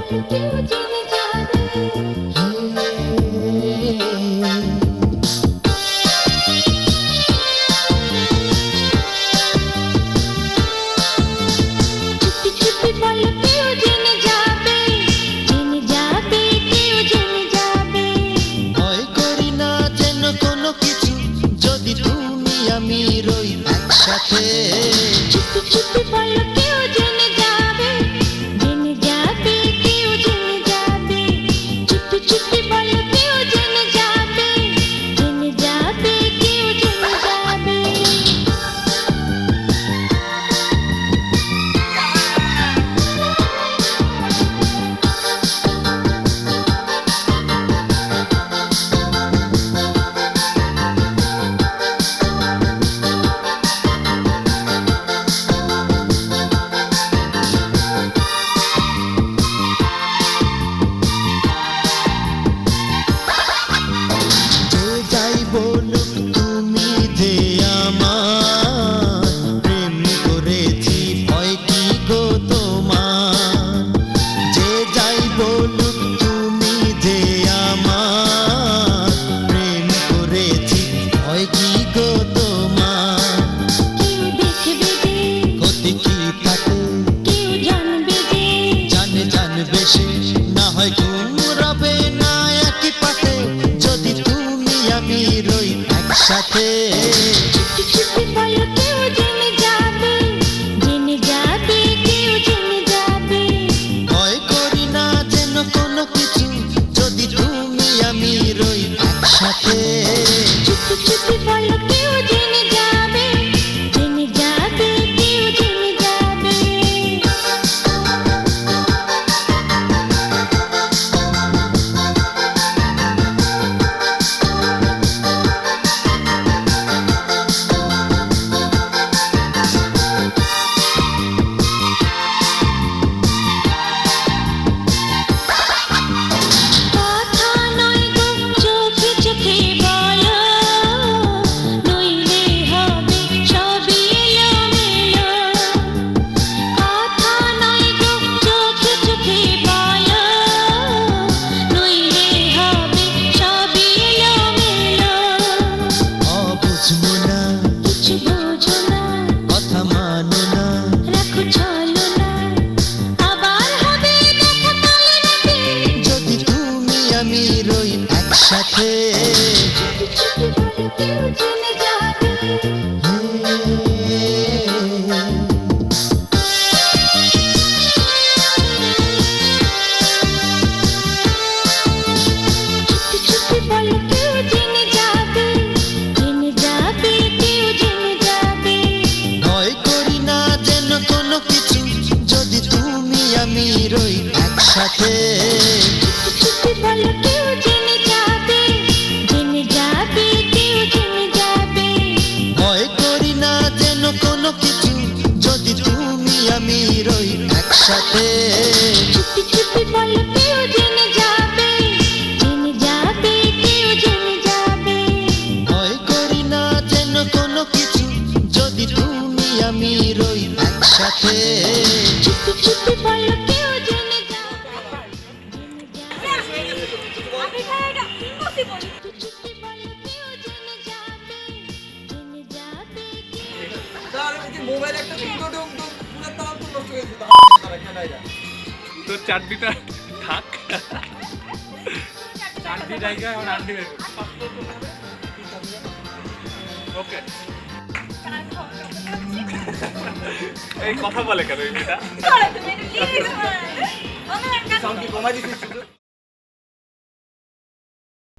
সাথে ভয় করি না যেন কোনো কিছু যদি তুমি আমি রই একসাথে সাথে ভয় করি না যেন কোনো কিছু যদি তুমি আমি রই একসাথে আমি রই একসাথে ভয় করি না যেন কোনো কিছু যদি তুমি আমি রই একসাথে তো চারদিটা থাক চারদি জায়গা এখন আন্টি ওকে এই কথা বলে কেন এটা সাউন্ড কি কমাই দিছিস